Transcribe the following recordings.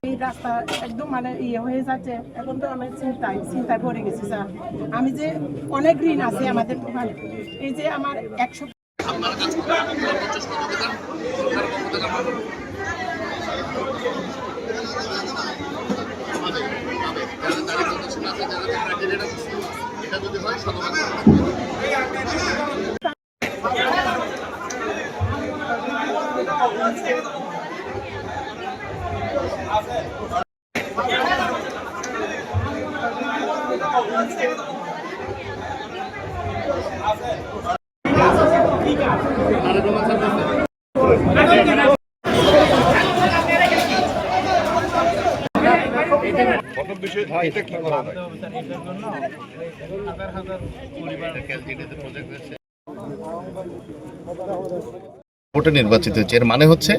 এই রাস্তা একদম মানে ইয়ে হয়ে যাচ্ছে, এখন তো আমি চিন্তায় পড়ে গেছি স্যার। আমি যে অনেক ঋণ আছে আমাদের, এই যে আমার 100 ভোটে নির্বাচিত হচ্ছে, এর মানে হচ্ছে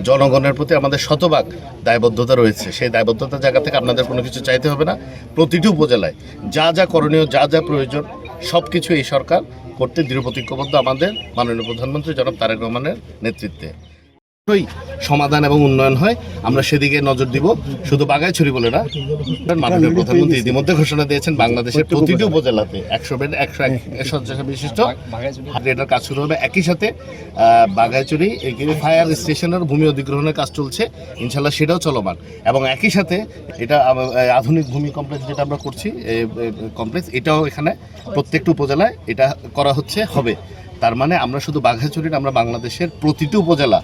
জনগণের প্রতি আমাদের শতভাগ দায়বদ্ধতা রয়েছে। সেই দায়বদ্ধতার জায়গা থেকে আপনাদের কোনো কিছু চাইতে হবে না। প্রতিটি উপজেলায় যা যা করণীয়, যা যা প্রয়োজন সব কিছু এই সরকার করতে দৃঢ়প্রতিজ্ঞবদ্ধ আমাদের মাননীয় প্রধানমন্ত্রী জনাব তারেক রহমানের নেতৃত্বে। সমাধান এবং উন্নয়ন হয়, আমরা সেদিকে নজর দিব। শুধু বাগাইছড়ি বলে না, মাননীয় প্রধানমন্ত্রী ইতিমধ্যে ঘোষণা দিয়েছেন বাংলাদেশের প্রতিটি উপজেলাতে 100 বেড 101 শয্যা বিশিষ্ট হাইড্রেটার কাজ শুরু হবে। একই সাথে বাগাইছড়ি ফায়ার স্টেশনের ভূমি অধিগ্রহণের কাজ চলছে, ইনশাল্লাহ সেটাও চলমান। এবং একই সাথে এটা আধুনিক ভূমি কমপ্লেক্স যেটা আমরা করছি কমপ্লেক্স, এটাও এখানে প্রত্যেকটি উপজেলায় এটা করা হচ্ছে হবে। তার মানে আমরা শুধু বাঘাইছড়ির, আমরা বাংলাদেশের প্রতিটি উপজেলা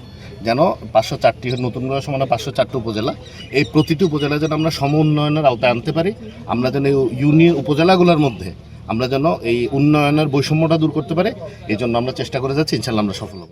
যেন 504টি নতুন করে সমানে 504টি উপজেলা, এই প্রতিটি উপজেলা যেন আমরা সম উন্নয়নের আওতায় আনতে পারি। আমরা যেন ইউনিয়ন উপজেলাগুলোর মধ্যে আমরা যেন এই উন্নয়নের বৈষম্যটা দূর করতে পারি, এই জন্য আমরা চেষ্টা করে যাচ্ছি। ইনশাল্লাহ আমরা সফল হব।